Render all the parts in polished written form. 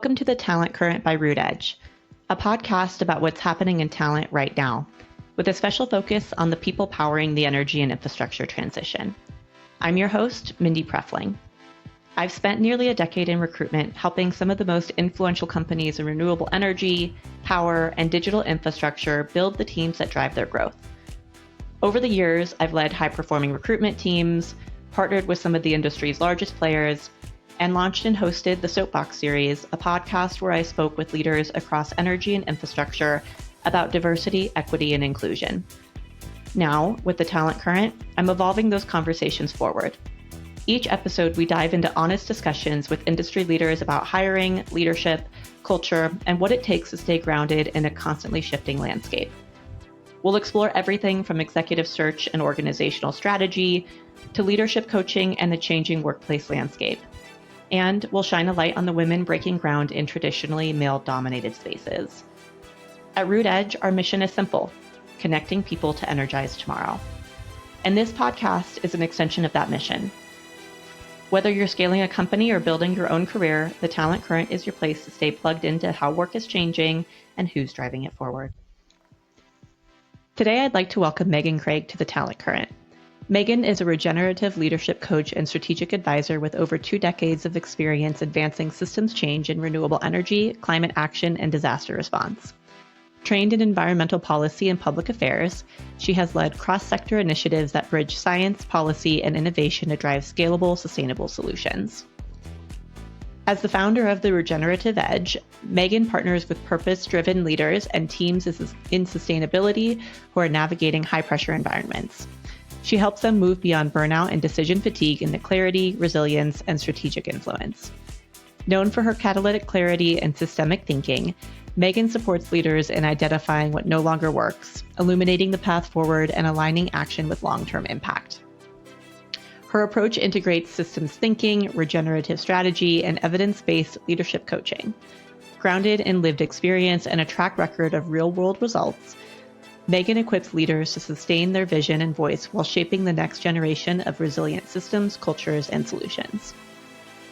Welcome to the Talent Current by Root Edge, a podcast about what's happening in talent right now, with a special focus on the people powering the energy and infrastructure transition. I'm your host, Mindy Prefling. I've spent nearly a decade in recruitment, helping some of the most influential companies in renewable energy, power, and digital infrastructure build the teams that drive their growth. Over the years, I've led high-performing recruitment teams, partnered with some of the industry's largest players, and launched and hosted the Soapbox series, a podcast where I spoke with leaders across energy and infrastructure about diversity, equity, and inclusion. Now, with the Talent Current, I'm evolving those conversations forward. Each episode, we dive into honest discussions with industry leaders about hiring, leadership, culture, and what it takes to stay grounded in a constantly shifting landscape. We'll explore everything from executive search and organizational strategy to leadership coaching and the changing workplace landscape. And we'll shine a light on the women breaking ground in traditionally male-dominated spaces. At Root Edge, our mission is simple: connecting people to energize tomorrow. And this podcast is an extension of that mission. Whether you're scaling a company or building your own career, the Talent Current is your place to stay plugged into how work is changing and who's driving it forward. Today, I'd like to welcome Meghan Craig to the Talent Current. Meghan is a regenerative leadership coach and strategic advisor with over 2 decades of experience advancing systems change in renewable energy, climate action, and disaster response. Trained in environmental policy and public affairs, she has led cross-sector initiatives that bridge science, policy, and innovation to drive scalable, sustainable solutions. As the founder of the Regenerative Edge, Meghan partners with purpose-driven leaders and teams in sustainability who are navigating high-pressure environments. She helps them move beyond burnout and decision fatigue into clarity, resilience, and strategic influence. Known for her catalytic clarity and systemic thinking, Meghan supports leaders in identifying what no longer works, illuminating the path forward, and aligning action with long-term impact. Her approach integrates systems thinking, regenerative strategy, and evidence-based leadership coaching. Grounded in lived experience and a track record of real-world results, Meghan equips leaders to sustain their vision and voice while shaping the next generation of resilient systems, cultures, and solutions.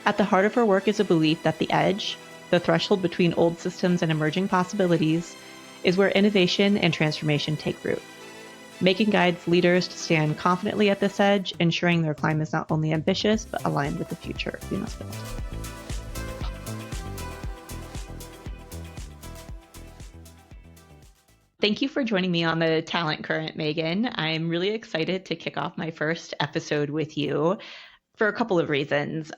At the heart of her work is a belief that the edge, the threshold between old systems and emerging possibilities, is where innovation and transformation take root. Meghan guides leaders to stand confidently at this edge, ensuring their climb is not only ambitious, but aligned with the future we must build. Thank you for joining me on the Talent Current, Meghan. I'm really excited to kick off my first episode with you for a couple of reasons.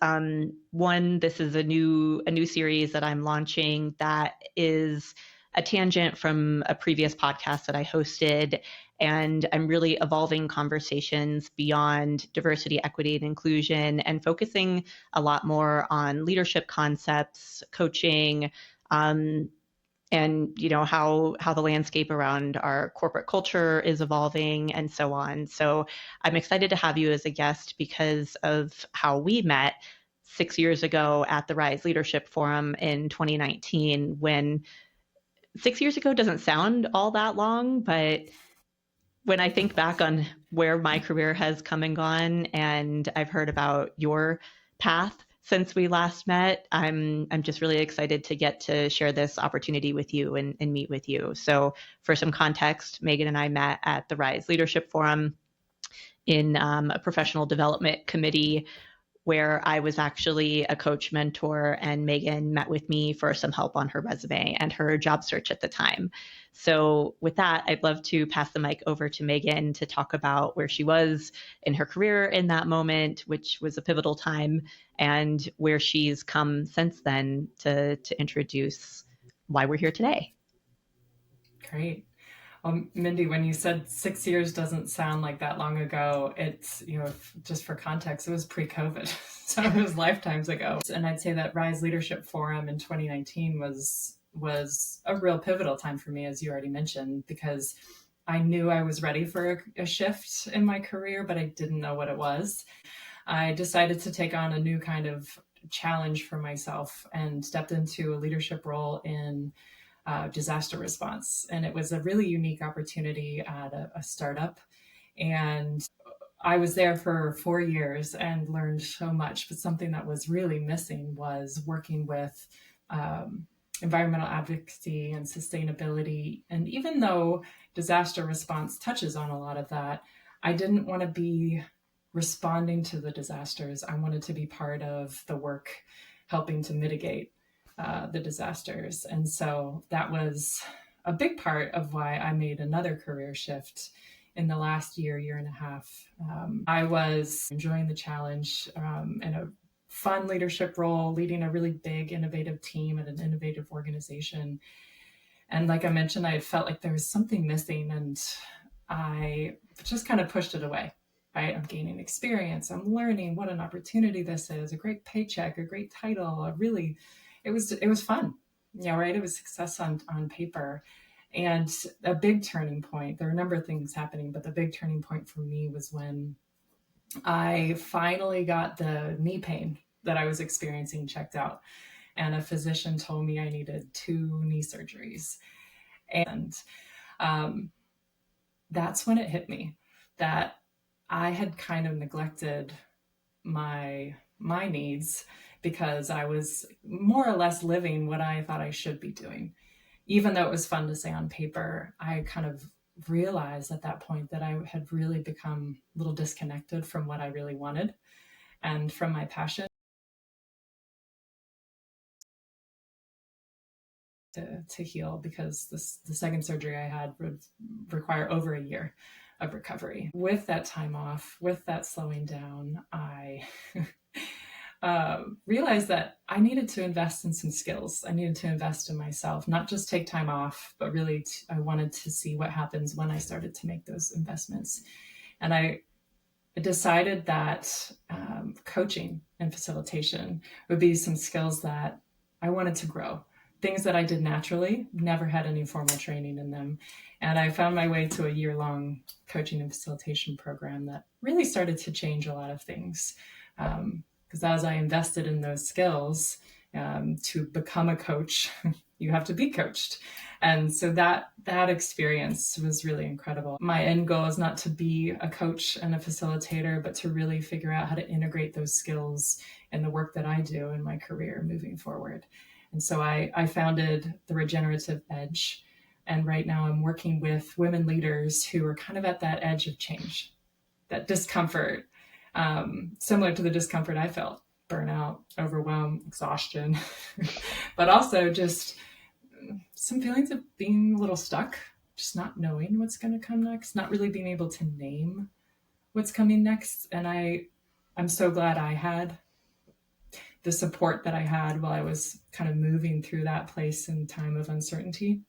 One, this is a new series that I'm launching that is a tangent from a previous podcast that I hosted, and I'm really evolving conversations beyond diversity, equity, and inclusion, and focusing a lot more on leadership concepts, coaching, and how the landscape around our corporate culture is evolving and so on. So I'm excited to have you as a guest because of how we met 6 years ago at the Rise Leadership Forum in 2019, when 6 years ago doesn't sound all that long, but when I think back on where my career has come and gone, and I've heard about your path since we last met, I'm just really excited to get to share this opportunity with you and meet with you. So for some context, Meghan and I met at the Rise Leadership Forum in a professional development committee where I was actually a coach mentor, and Meghan met with me for some help on her resume and her job search at the time. So with that, I'd love to pass the mic over to Meghan to talk about where she was in her career in that moment, which was a pivotal time, and where she's come since then to introduce why we're here today. Great. Mindy, when you said 6 years doesn't sound like that long ago, it's, just for context, it was pre-COVID. So it was lifetimes ago. And I'd say that Rise Leadership Forum in 2019 was a real pivotal time for me, as you already mentioned, because I knew I was ready for a shift in my career, but I didn't know what it was. I decided to take on a new kind of challenge for myself and stepped into a leadership role in disaster response. And it was a really unique opportunity at a startup. And I was there for 4 years and learned so much, but something that was really missing was working with environmental advocacy and sustainability. And even though disaster response touches on a lot of that, I didn't want to be responding to the disasters. I wanted to be part of the work helping to mitigate the disasters. And so that was a big part of why I made another career shift in the last year and a half. I was enjoying the challenge in a fun leadership role, leading a really big, innovative team at an innovative organization. And like I mentioned, I had felt like there was something missing, and I just kind of pushed it away. Right? I'm gaining experience. I'm learning what an opportunity this is, a great paycheck, a great title. It was fun. Yeah, right. It was success on paper. And a big turning point, there were a number of things happening, but the big turning point for me was when I finally got the knee pain that I was experiencing checked out. And a physician told me I needed 2 knee surgeries. And that's when it hit me that I had kind of neglected my needs because I was more or less living what I thought I should be doing. Even though it was fun to say on paper, I kind of realized at that point that I had really become a little disconnected from what I really wanted and from my passion to heal, because the second surgery I had would require over a year of recovery. With that time off, with that slowing down, I realized that I needed to invest in some skills. I needed to invest in myself, not just take time off, but really I wanted to see what happens when I started to make those investments. And I decided that coaching and facilitation would be some skills that I wanted to grow. Things that I did naturally, never had any formal training in them. And I found my way to a year-long coaching and facilitation program that really started to change a lot of things. Because as I invested in those skills, to become a coach, you have to be coached. And so that experience was really incredible. My end goal is not to be a coach and a facilitator, but to really figure out how to integrate those skills in the work that I do in my career moving forward. And so I founded the Regenerative Edge. And right now I'm working with women leaders who are kind of at that edge of change, that discomfort, similar to the discomfort I felt, burnout, overwhelm, exhaustion, but also just some feelings of being a little stuck, just not knowing what's going to come next, not really being able to name what's coming next. And I'm so glad I had the support that I had while I was kind of moving through that place in time of uncertainty.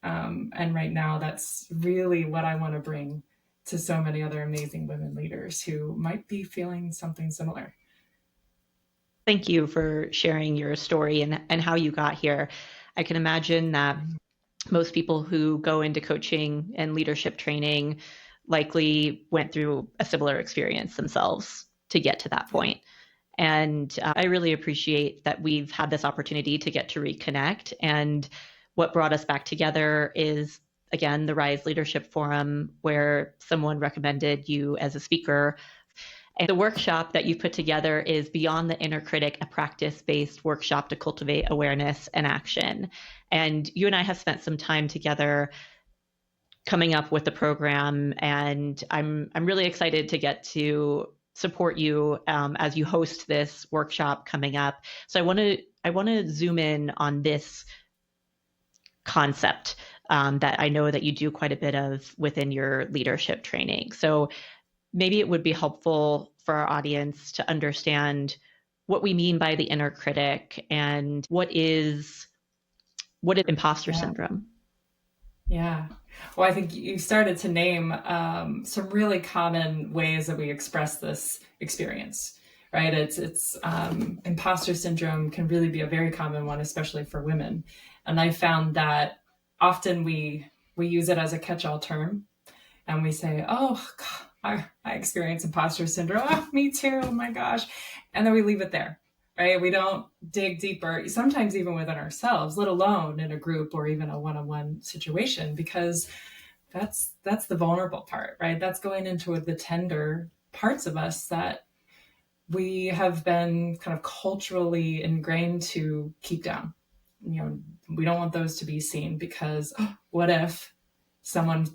And right now, that's really what I want to bring to so many other amazing women leaders who might be feeling something similar. Thank you for sharing your story and how you got here. I can imagine that most people who go into coaching and leadership training likely went through a similar experience themselves to get to that point. And I really appreciate that we've had this opportunity to get to reconnect. And what brought us back together is, again, the Rise Leadership Forum, where someone recommended you as a speaker. And the workshop that you've put together is Beyond the Inner Critic, a practice-based workshop to cultivate awareness and action. And you and I have spent some time together coming up with the program, and I'm really excited to get to support you as you host this workshop coming up. So I want to zoom in on this concept that I know that you do quite a bit of within your leadership training. So maybe it would be helpful for our audience to understand what we mean by the inner critic and what is imposter syndrome. Yeah. Well, I think you started to name some really common ways that we express this experience, right? It's imposter syndrome can really be a very common one, especially for women. And I found that often we use it as a catch-all term, and we say, "Oh, God, I experience imposter syndrome. Oh, me too. Oh my gosh," and then we leave it there. Right? We don't dig deeper, sometimes even within ourselves, let alone in a group or even a one-on-one situation, because that's the vulnerable part, right? That's going into the tender parts of us that we have been kind of culturally ingrained to keep down, we don't want those to be seen, because what if someone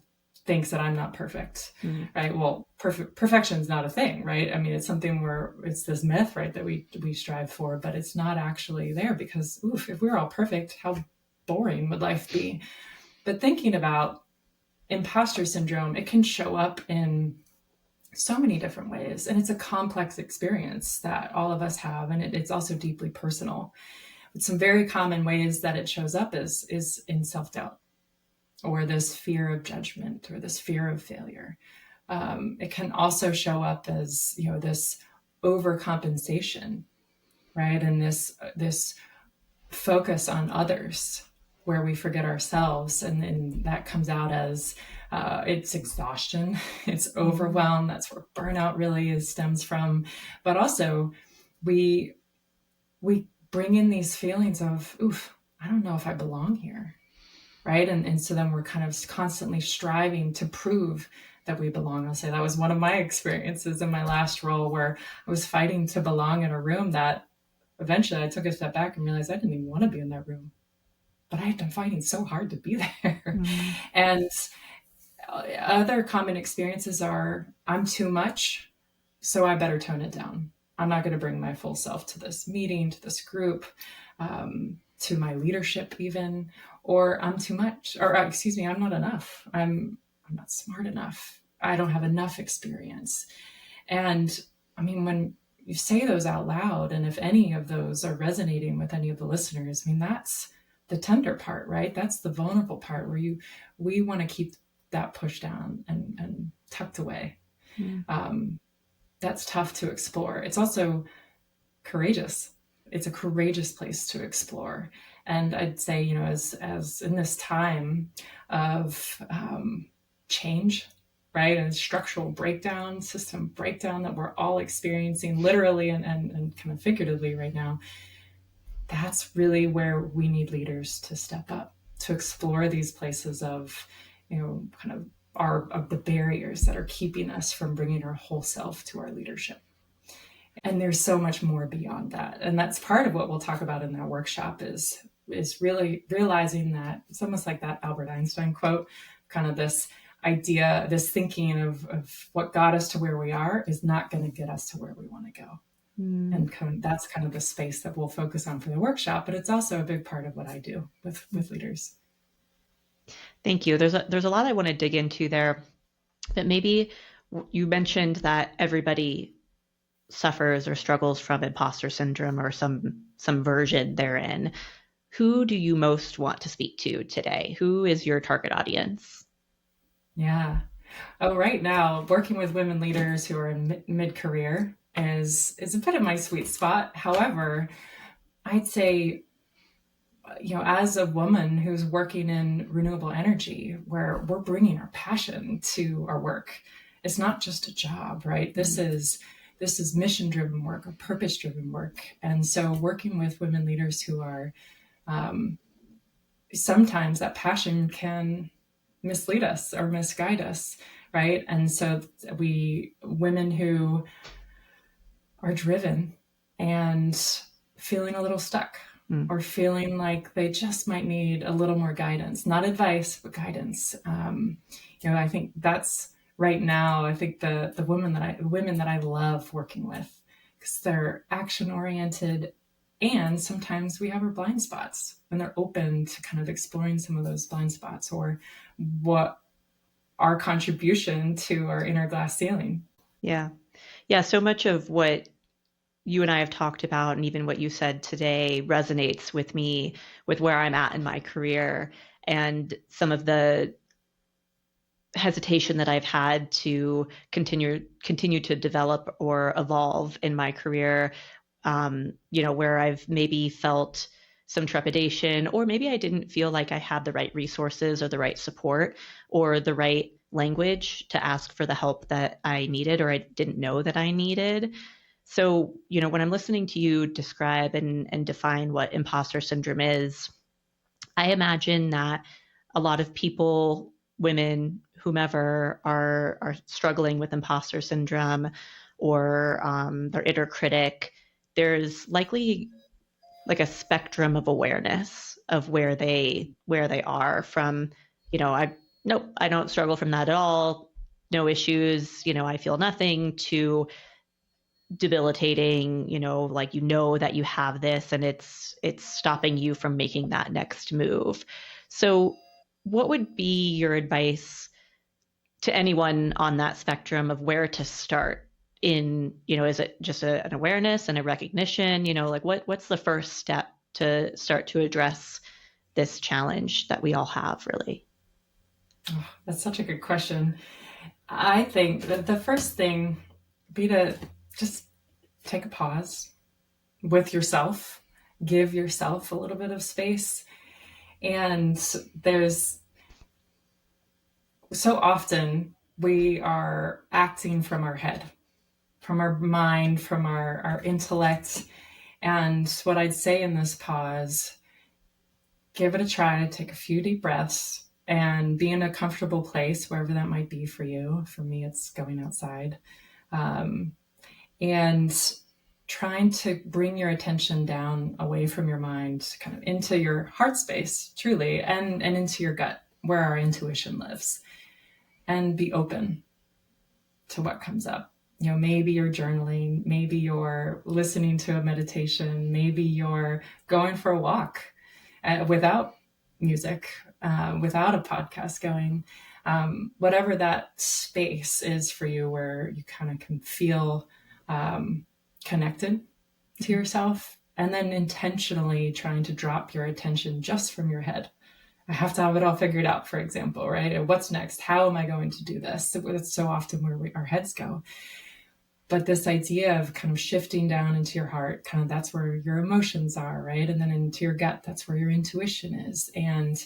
thinks that I'm not perfect, right? Well, perfection is not a thing, right? I mean, it's something where it's this myth, right, that we strive for, but it's not actually there, because if we were all perfect, how boring would life be? But thinking about imposter syndrome, it can show up in so many different ways, and it's a complex experience that all of us have, and it's also deeply personal. But some very common ways that it shows up is in self-doubt, or this fear of judgment, or this fear of failure. It can also show up as, this overcompensation, right? And this focus on others, where we forget ourselves. And then that comes out as it's exhaustion, it's overwhelm. That's where burnout really stems from. But also we bring in these feelings of, I don't know if I belong here, right? And so then we're kind of constantly striving to prove that we belong. I'll say that was one of my experiences in my last role, where I was fighting to belong in a room that eventually I took a step back and realized I didn't even want to be in that room, but I had been fighting so hard to be there. And other common experiences are, I'm too much, so I better tone it down. I'm not going to bring my full self to this meeting, to this group, to my leadership even, or I'm too much, or excuse me, I'm not enough. I'm not smart enough. I don't have enough experience. And I mean, when you say those out loud, and if any of those are resonating with any of the listeners, I mean, that's the tender part, right? That's the vulnerable part, where we want to keep that pushed down and tucked away. That's tough to explore. It's also courageous. It's a courageous place to explore. And I'd say, as in this time of change, right, and structural breakdown, system breakdown that we're all experiencing literally and kind of figuratively right now, that's really where we need leaders to step up, to explore these places of, kind of the barriers that are keeping us from bringing our whole self to our leadership. And there's so much more beyond that. And that's part of what we'll talk about in that workshop is really realizing that it's almost like that Albert Einstein quote, kind of this idea, this thinking of what got us to where we are is not going to get us to where we want to go. And that's kind of the space that we'll focus on for the workshop, but it's also a big part of what I do with leaders. Thank you. There's a lot I want to dig into there, but maybe you mentioned that everybody suffers or struggles from imposter syndrome or some version therein. Who do you most want to speak to today? Who is your target audience? Yeah. Oh, right now, working with women leaders who are in mid-career is a bit of my sweet spot. However, I'd say, as a woman who's working in renewable energy, where we're bringing our passion to our work, it's not just a job, right? This is mission-driven work or purpose-driven work. And so working with women leaders who are, sometimes that passion can mislead us or misguide us, right? And so women who are driven and feeling a little stuck, or feeling like they just might need a little more guidance, not advice, but guidance. I think that's right now, I think the women that I love working with, because they're action oriented, and sometimes we have our blind spots, and they're open to kind of exploring some of those blind spots, or what our contribution to our inner glass ceiling. Yeah. So much of what you and I have talked about, and even what you said today, resonates with me, with where I'm at in my career, and some of the hesitation that I've had to continue to develop or evolve in my career. Where I've maybe felt some trepidation, or maybe I didn't feel like I had the right resources or the right support or the right language to ask for the help that I needed, or I didn't know that I needed. So, when I'm listening to you describe and define what imposter syndrome is, I imagine that a lot of people, women, whomever, are struggling with imposter syndrome or their inner critic. There's likely like a spectrum of awareness of where they are from, nope, I don't struggle from that at all. No issues, I feel nothing, to debilitating, like, that you have this and it's stopping you from making that next move. So what would be your advice to anyone on that spectrum of where to start in, is it just an awareness and a recognition, like what's the first step to start to address this challenge that we all have, really? Oh, that's such a good question. I think that the first thing be to just take a pause with yourself, give yourself a little bit of space. And there's so often we are acting from our head, from our mind, from our intellect. And what I'd say in this pause, give it a try, take a few deep breaths and be in a comfortable place, wherever that might be for you. For me, it's going outside. And trying to bring your attention down away from your mind, kind of into your heart space, truly, and into your gut, where our intuition lives, and be open to what comes up. Maybe you're journaling, maybe you're listening to a meditation, maybe you're going for a walk without music, without a podcast going, whatever that space is for you, where you kind of can feel connected to yourself, and then intentionally trying to drop your attention just from your head. I have to have it all figured out, for example, right? And what's next? How am I going to do this? That's so often where our heads go. But this idea of kind of shifting down into your heart, kind of that's where your emotions are, right? And then into your gut, that's where your intuition is. And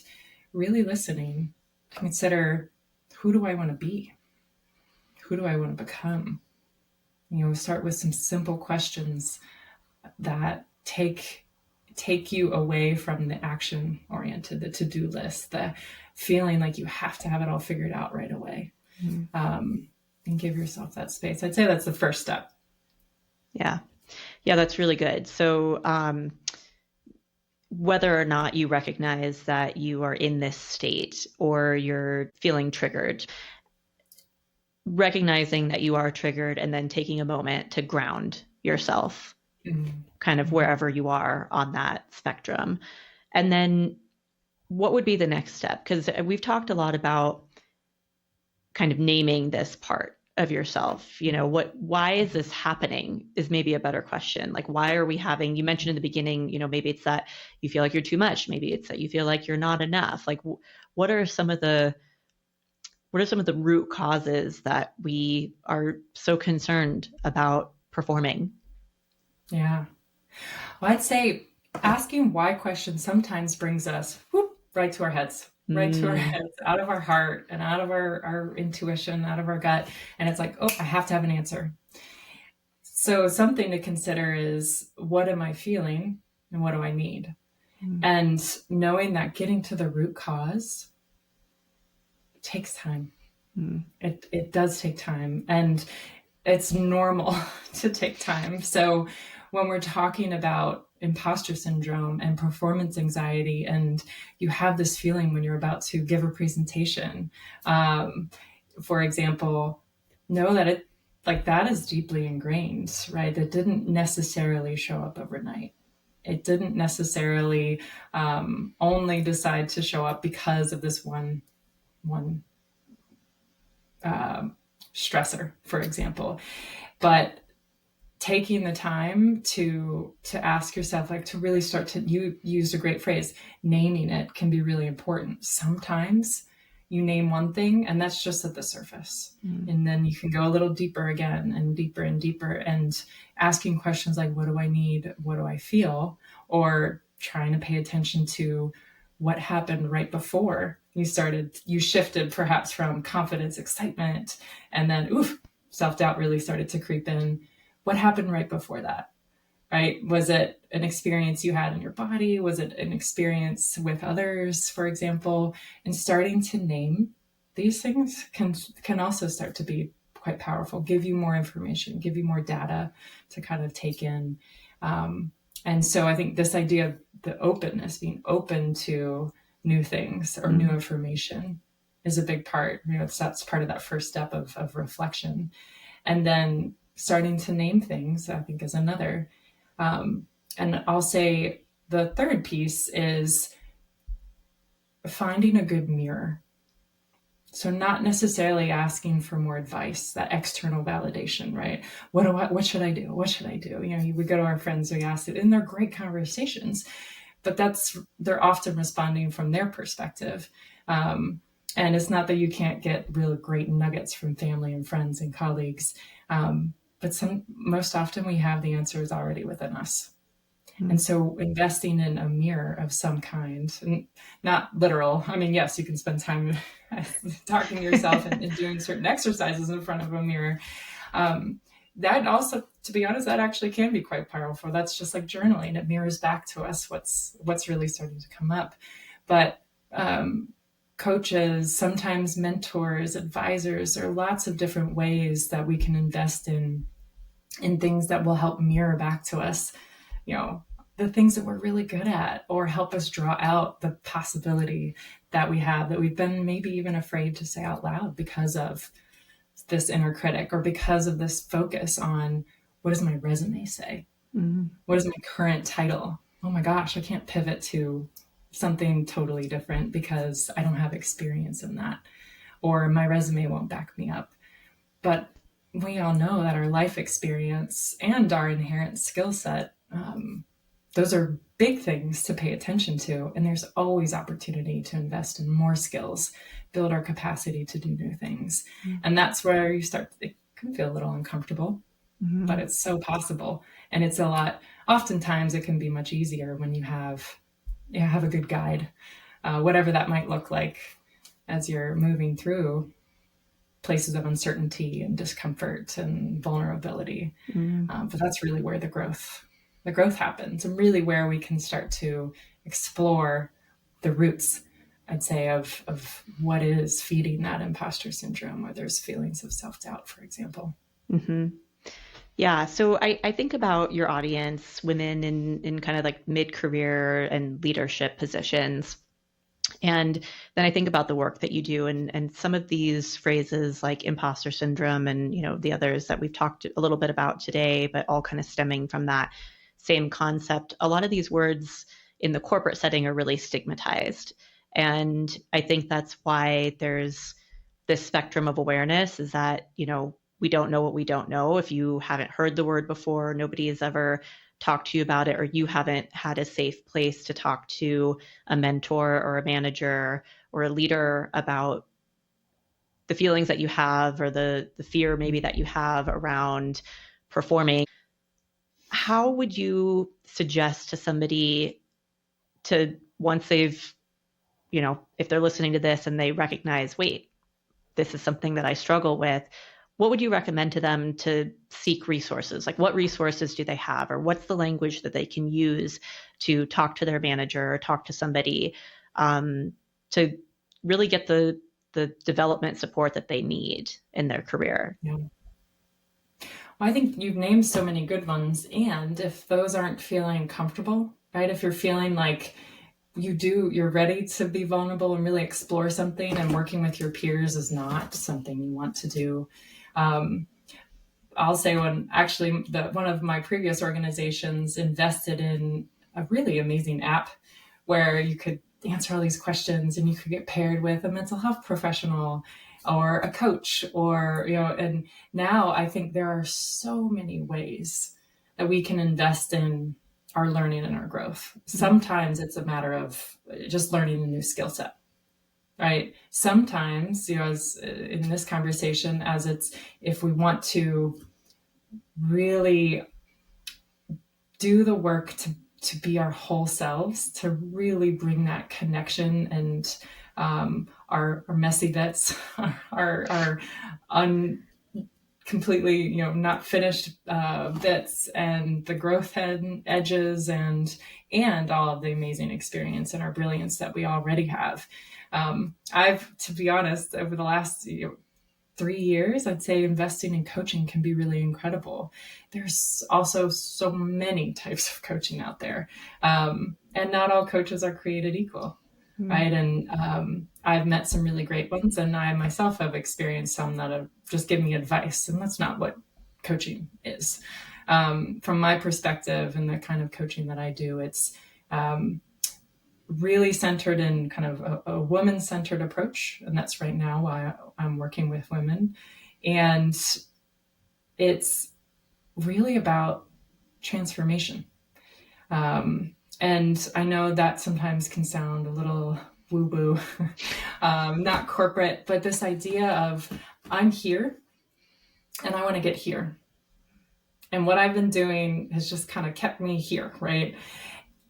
really listening to consider, who do I want to be? Who do I want to become? Start with some simple questions that take you away from the action oriented, the to-do list, the feeling like you have to have it all figured out right away. And give yourself that space. I'd say that's the first step. Yeah, that's really good. So whether or not you recognize that you are in this state or you're feeling triggered, recognizing that you are triggered and then taking a moment to ground yourself, kind of wherever you are on that spectrum. And then what would be the next step? Because we've talked a lot about kind of naming this part of yourself. Why is this happening is maybe a better question. Like, why are we having, you mentioned in the beginning, maybe it's that you feel like you're too much. Maybe it's that you feel like you're not enough. Like, what are some of the root causes that we are so concerned about performing? Yeah. Well, I'd say asking why questions sometimes brings us right to our heads, out of our heart and out of our intuition, out of our gut. And it's like, oh, I have to have an answer. So something to consider is, what am I feeling and what do I need? And knowing that getting to the root cause takes time. It does take time, and it's normal to take time. So when we're talking about imposter syndrome and performance anxiety, and you have this feeling when you're about to give a presentation, for example, know that that is deeply ingrained, right? That didn't necessarily show up overnight. It didn't necessarily only decide to show up because of this one stressor, for example. But taking the time to ask yourself, like, to really start to, you used a great phrase, naming it can be really important. Sometimes you name one thing and that's just at the surface. And then you can go a little deeper again and deeper and deeper, and asking questions like, what do I need? What do I feel? Or trying to pay attention to what happened right before you shifted perhaps from confidence, excitement, and then self-doubt really started to creep in. What happened right before that, right? Was it an experience you had in your body? Was it an experience with others, for example? And starting to name these things can also start to be quite powerful, give you more information, give you more data to kind of take in. And so I think this idea of the openness, being open to new things or new information, is a big part. That's part of that first step of reflection. And then starting to name things, I think, is another. And I'll say the third piece is finding a good mirror. So not necessarily asking for more advice, that external validation, right? What should I do? What should I do? We go to our friends, we ask it, and they're great conversations, but they're often responding from their perspective. And it's not that you can't get really great nuggets from family and friends and colleagues, but most often we have the answers already within us. And so investing in a mirror of some kind, and not literal. I mean, yes, you can spend time talking to yourself and doing certain exercises in front of a mirror. That also, to be honest, that actually can be quite powerful. That's just like journaling. It mirrors back to us what's really starting to come up. But coaches, sometimes mentors, advisors, there are lots of different ways that we can invest in things that will help mirror back to us, the things that we're really good at, or help us draw out the possibility that we have that we've been maybe even afraid to say out loud because of this inner critic, or because of this focus on, what does my resume say? What is my current title? Oh my gosh, I can't pivot to something totally different because I don't have experience in that, or my resume won't back me up. But we all know that our life experience and our inherent skill set, those are big things to pay attention to. And there's always opportunity to invest in more skills, build our capacity to do new things. And that's where it can feel a little uncomfortable, but it's so possible. And it's oftentimes it can be much easier when you have a good guide, whatever that might look like as you're moving through places of uncertainty and discomfort and vulnerability. But that's really where the growth happens, and really where we can start to explore the roots, I'd say, of what is feeding that imposter syndrome, or there's feelings of self-doubt, for example. Yeah. So I think about your audience, women in kind of like mid-career and leadership positions. And then I think about the work that you do, and some of these phrases like imposter syndrome and, the others that we've talked a little bit about today, but all kind of stemming from that same concept. A lot of these words in the corporate setting are really stigmatized. And I think that's why there's this spectrum of awareness, is that, we don't know what we don't know. If you haven't heard the word before, nobody has ever talked to you about it, or you haven't had a safe place to talk to a mentor or a manager or a leader about the feelings that you have, or the fear maybe that you have around performing. How would you suggest to somebody to, once they've, if they're listening to this and they recognize, wait, this is something that I struggle with, what would you recommend to them to seek resources? Like, what resources do they have, or what's the language that they can use to talk to their manager or talk to somebody to really get the development support that they need in their career? Yeah. Well, I think you've named so many good ones. And if those aren't feeling comfortable, right? If you're feeling like you're ready to be vulnerable and really explore something, and working with your peers is not something you want to do. I'll say one of my previous organizations invested in a really amazing app where you could answer all these questions, and you could get paired with a mental health professional or a coach, and now I think there are so many ways that we can invest in our learning and our growth. Sometimes it's a matter of just learning a new skill set, right? Sometimes, as in this conversation, if we want to really do the work to be our whole selves, to really bring that connection and our messy bits, our completely not finished bits, and the growth edges, and all of the amazing experience and our brilliance that we already have. To be honest, over the last 3 years, I'd say investing in coaching can be really incredible. There's also so many types of coaching out there. And not all coaches are created equal, right? And I've met some really great ones, and I myself have experienced some that have just given me advice, and that's not what coaching is. From my perspective and the kind of coaching that I do, it's really centered in kind of a woman-centered approach. And that's right now why I'm working with women. And it's really about transformation. And I know that sometimes can sound a little woo-woo, not corporate, but this idea of I'm here and I want to get here. And what I've been doing has just kind of kept me here, right?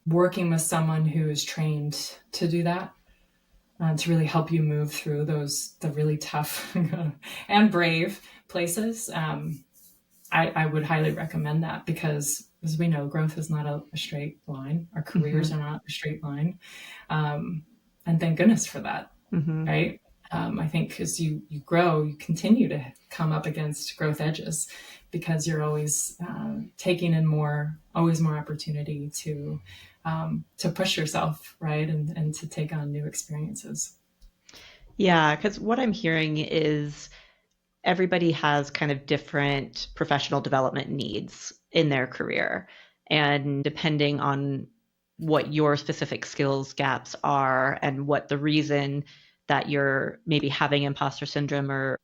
Working with someone who is trained to do that, to really help you move through the really tough and brave places. I would highly recommend that, because as we know, growth is not a straight line. Our careers are not a straight line. And thank goodness for that, right? I think as you grow, you continue to come up against growth edges, because you're always taking in always more opportunity to push yourself, right? And to take on new experiences. Yeah, because what I'm hearing is everybody has kind of different professional development needs in their career. And depending on what your specific skills gaps are and what the reason that you're maybe having imposter syndrome or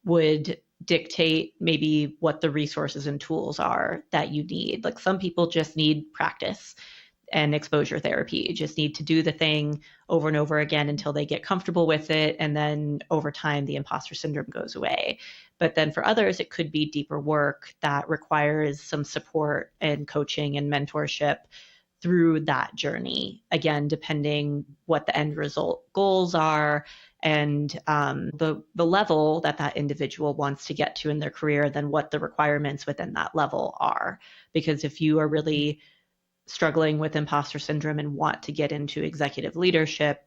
would dictate maybe what the resources and tools are that you need. Like some people just need practice and exposure therapy. You just need to do the thing over and over again until they get comfortable with it. And then over time, the imposter syndrome goes away. But then for others, it could be deeper work that requires some support and coaching and mentorship through that journey. Again, depending what the end result goals are and the level that individual wants to get to in their career, then what the requirements within that level are. Because if you are really struggling with imposter syndrome and want to get into executive leadership,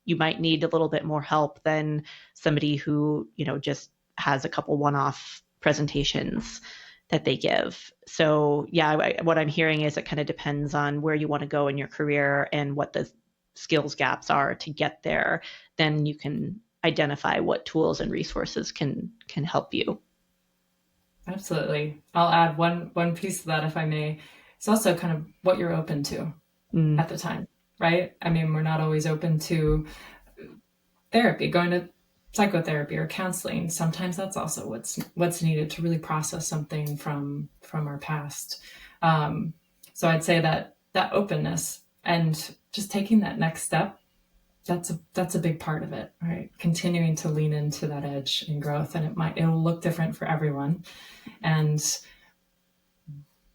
you might need a little bit more help than somebody who, just has a couple one-off presentations that they give. So yeah, what I'm hearing is it kind of depends on where you want to go in your career and what the skills gaps are to get there. Then you can identify what tools and resources can help you. Absolutely. I'll add one piece to that, if I may. It's also kind of what you're open to at the time, right? I mean, we're not always open to therapy, going to psychotherapy or counseling. Sometimes that's also what's needed to really process something from our past. So I'd say that openness and just taking that next step, that's a big part of it, right? Continuing to lean into that edge and growth, and it'll look different for everyone. And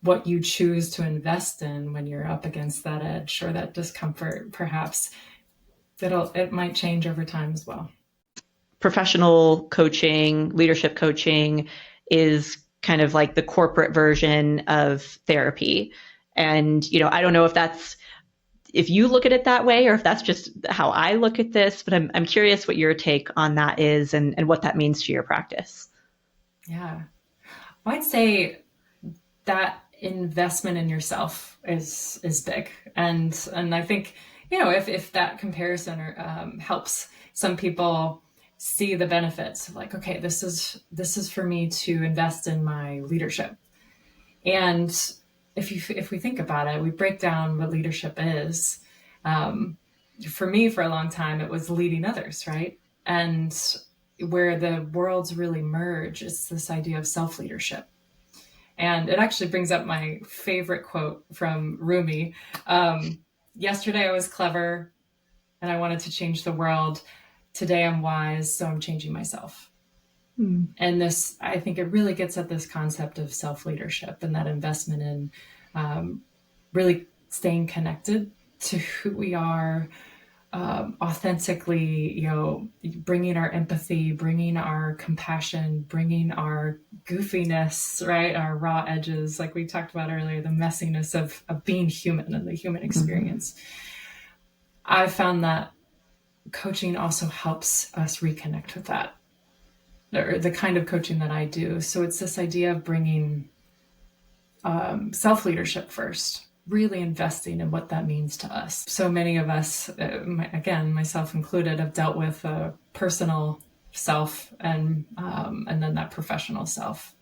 what you choose to invest in when you're up against that edge or that discomfort, perhaps it might change over time as well. Professional coaching, leadership coaching is kind of like the corporate version of therapy. And, I don't know if you look at it that way or if that's just how I look at this, but I'm curious what your take on that is and what that means to your practice. Yeah. I'd say that investment in yourself is big. And I think, if that comparison helps some people see the benefits of like, okay, this is for me to invest in my leadership. And if we think about it, we break down what leadership is. For me, for a long time, it was leading others, right? And where the worlds really merge, it's this idea of self-leadership. And it actually brings up my favorite quote from Rumi. Yesterday I was clever and I wanted to change the world. Today I'm wise, so I'm changing myself. And this, I think it really gets at this concept of self-leadership and that investment in really staying connected to who we are, authentically, bringing our empathy, bringing our compassion, bringing our goofiness, right? Our raw edges, like we talked about earlier, the messiness of being human and the human experience. I found that coaching also helps us reconnect with that. or the kind of coaching that I do. So it's this idea of bringing self-leadership first, really investing in what that means to us. So many of us, again, myself included, have dealt with a personal self and then that professional self.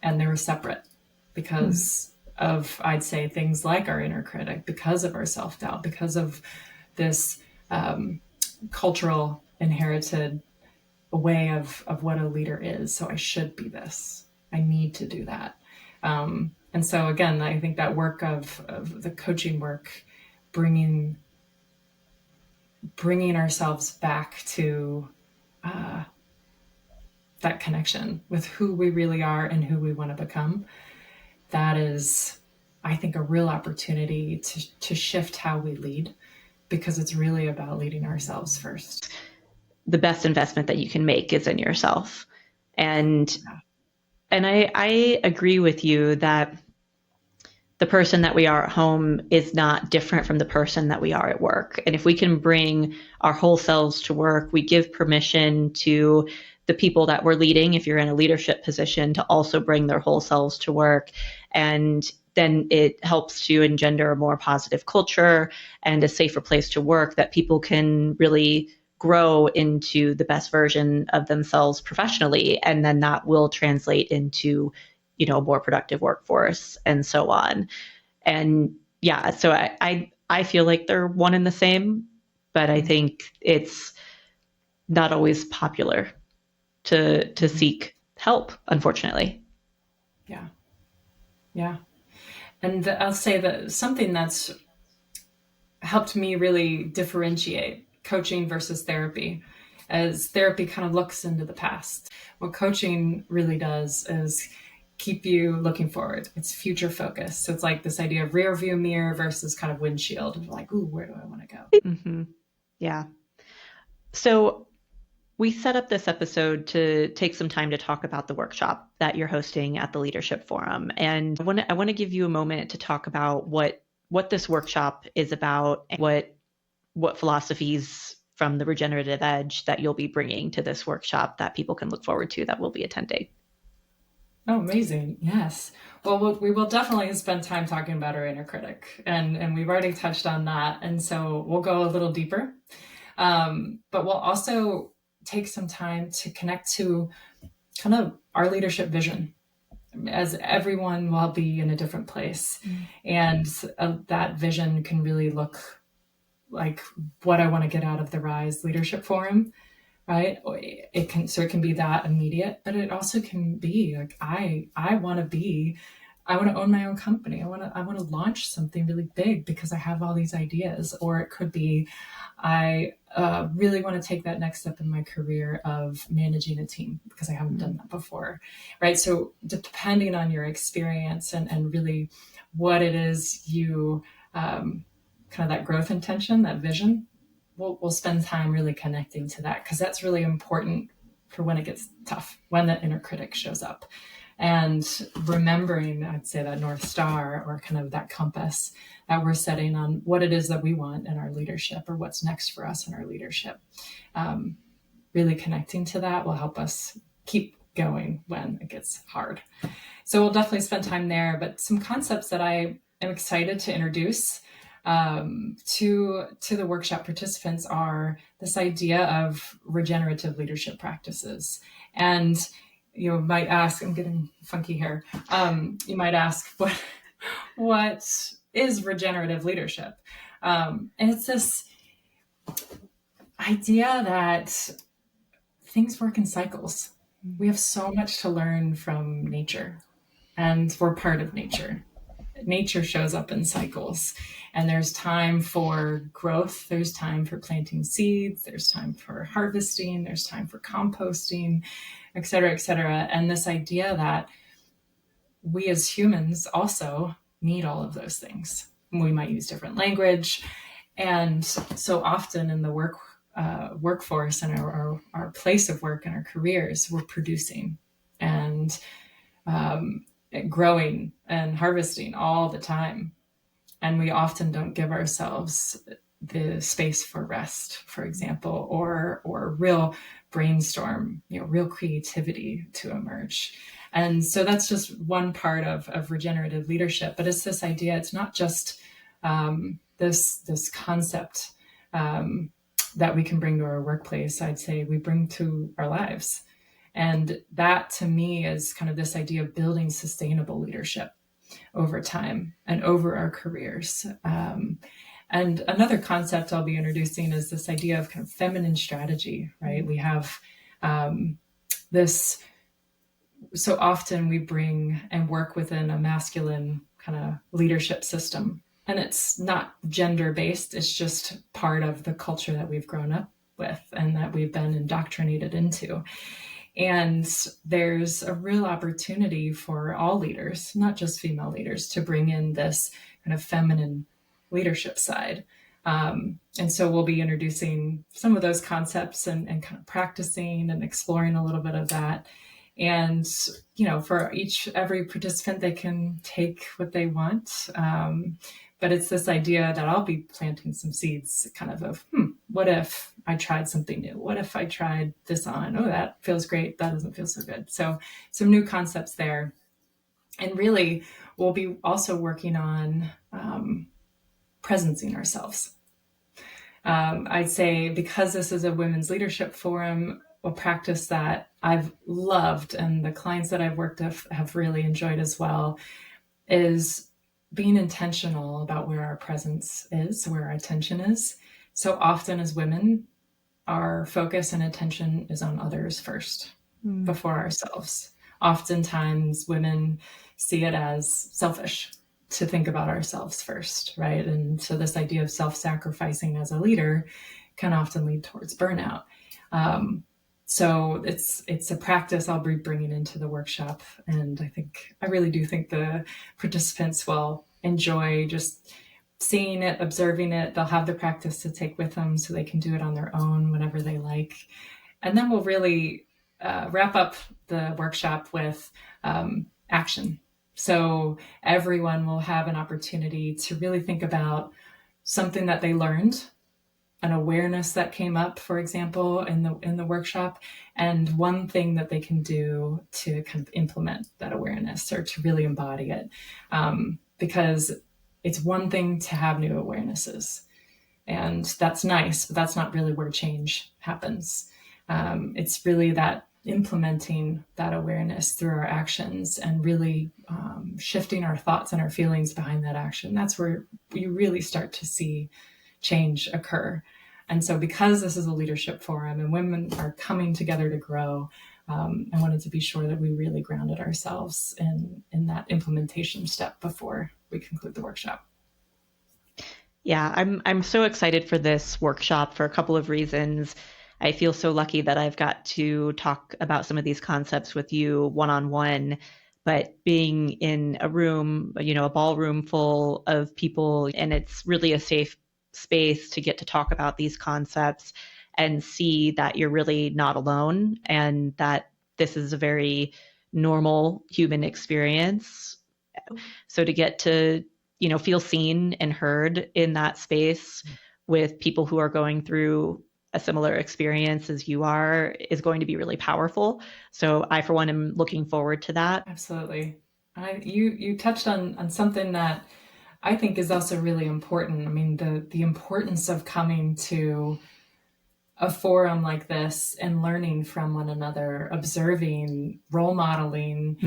And they were separate because of, I'd say, things like our inner critic, because of our self-doubt, because of this cultural inherited way of what a leader is. So I should be this. I need to do that. And so again, I think that work of the coaching work, bringing ourselves back to that connection with who we really are and who we want to become, that is, I think, a real opportunity to shift how we lead, because it's really about leading ourselves first. The best investment that you can make is in yourself. And I agree with you that the person that we are at home is not different from the person that we are at work. And if we can bring our whole selves to work, we give permission to the people that we're leading, if you're in a leadership position, to also bring their whole selves to work. And then it helps to engender a more positive culture and a safer place to work, that people can really grow into the best version of themselves professionally. And then that will translate into, a more productive workforce and so on. And yeah, so I feel like they're one and the same, but I think it's not always popular to seek help, unfortunately. Yeah. Yeah. And I'll say that something that's helped me really differentiate coaching versus therapy, as therapy kind of looks into the past. What coaching really does is keep you looking forward. It's future focused. So it's like this idea of rear view mirror versus kind of windshield. Like, ooh, where do I want to go? Mm-hmm. Yeah. So we set up this episode to take some time to talk about the workshop that you're hosting at the Leadership Forum. And I want to give you a moment to talk about what this workshop is about, and what philosophies from the Regenerative Edge that you'll be bringing to this workshop that people can look forward to that will be attending. Oh, amazing. Yes. Well, we will definitely spend time talking about our inner critic, and we've already touched on that. And so we'll go a little deeper. But we'll also take some time to connect to kind of our leadership vision, as everyone will be in a different place. And that vision can really look like what I want to get out of the Rise Leadership Forum, right? It can be that immediate, but it also can be like, I want to own my own company. I want to launch something really big because I have all these ideas. Or it could be, I really want to take that next step in my career of managing a team because I haven't done that before, right? So depending on your experience and really what it is you, kind of that growth intention, that vision, we'll spend time really connecting to that, because that's really important for when it gets tough, when the inner critic shows up. And remembering, I'd say, that North Star, or kind of that compass that we're setting on what it is that we want in our leadership, or what's next for us in our leadership. Really connecting to that will help us keep going when it gets hard. So we'll definitely spend time there. But some concepts that I am excited to introduce to the workshop participants are this idea of regenerative leadership practices. And you might ask, I'm getting funky here. You might ask, what is regenerative leadership? And it's this idea that things work in cycles. We have so much to learn from nature, and we're part of nature. Nature shows up in cycles, and there's time for growth. There's time for planting seeds. There's time for harvesting. There's time for composting, et cetera, et cetera. And this idea that we as humans also need all of those things. We might use different language. And so often in the workforce and our place of work and our careers, we're producing and growing and harvesting all the time. And we often don't give ourselves the space for rest, for example, or real brainstorm, real creativity to emerge. And so that's just one part of regenerative leadership. But it's this idea, it's not just this concept that we can bring to our workplace. I'd say we bring to our lives. And that to me is kind of this idea of building sustainable leadership over time and over our careers. And another concept I'll be introducing is this idea of kind of feminine strategy, right? We have this, so often we bring and work within a masculine kind of leadership system. And it's not gender-based, it's just part of the culture that we've grown up with and that we've been indoctrinated into. And there's a real opportunity for all leaders, not just female leaders, to bring in this kind of feminine leadership side. And so we'll be introducing some of those concepts and kind of practicing and exploring a little bit of that. And, for every participant, they can take what they want. But it's this idea that I'll be planting some seeds kind of what if I tried something new? What if I tried this on? Oh, that feels great. That doesn't feel so good. So some new concepts there. And really, we'll be also working on presencing ourselves. I'd say because this is a women's leadership forum, a practice that I've loved and the clients that I've worked with have really enjoyed as well is being intentional about where our presence is, where our attention is. So often as women, our focus and attention is on others first, before ourselves. Oftentimes women see it as selfish to think about ourselves first, right? And so this idea of self-sacrificing as a leader can often lead towards burnout. So it's a practice I'll be bringing into the workshop. And I really do think the participants will enjoy just seeing it, observing it. They'll have the practice to take with them so they can do it on their own whenever they like. And then we'll really wrap up the workshop with action. So everyone will have an opportunity to really think about something that they learned, an awareness that came up, for example, in the workshop, and one thing that they can do to kind of implement that awareness or to really embody it. Because it's one thing to have new awarenesses, and that's nice, but that's not really where change happens. It's really that implementing that awareness through our actions and really shifting our thoughts and our feelings behind that action. That's where you really start to see change occur. And so because this is a leadership forum and women are coming together to grow, I wanted to be sure that we really grounded ourselves in that implementation step before we conclude the workshop. Yeah, I'm so excited for this workshop for a couple of reasons. I feel so lucky that I've got to talk about some of these concepts with you one-on-one, but being in a room, a ballroom full of people, and it's really a safe space to get to talk about these concepts and see that you're really not alone and that this is a very normal human experience. So to get to, feel seen and heard in that space with people who are going through a similar experience as you are is going to be really powerful. So I, for one, am looking forward to that. Absolutely. You touched on something that I think is also really important. I mean, the importance of coming to a forum like this and learning from one another, observing, role modeling.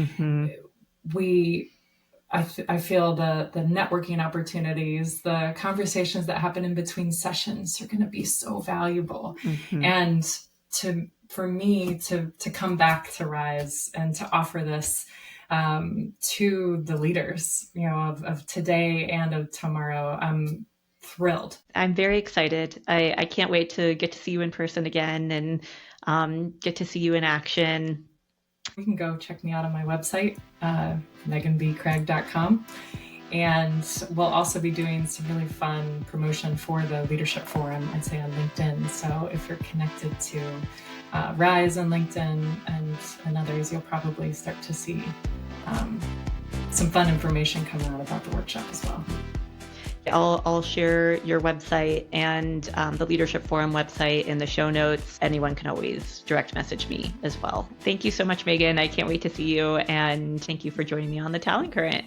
I feel the networking opportunities, the conversations that happen in between sessions are going to be so valuable. And for me to come back to Rise and to offer this to the leaders, of today and of tomorrow, I'm thrilled. I'm very excited. I can't wait to get to see you in person again and get to see you in action. You can go check me out on my website, meganbcraig.com. And we'll also be doing some really fun promotion for the Leadership Forum, I'd say on LinkedIn. So if you're connected to Rise on LinkedIn and others, you'll probably start to see some fun information come out about the workshop as well. I'll share your website and the Leadership Forum website in the show notes. Anyone can always direct message me as well. Thank you so much, Meghan. I can't wait to see you. And thank you for joining me on the Talent Current.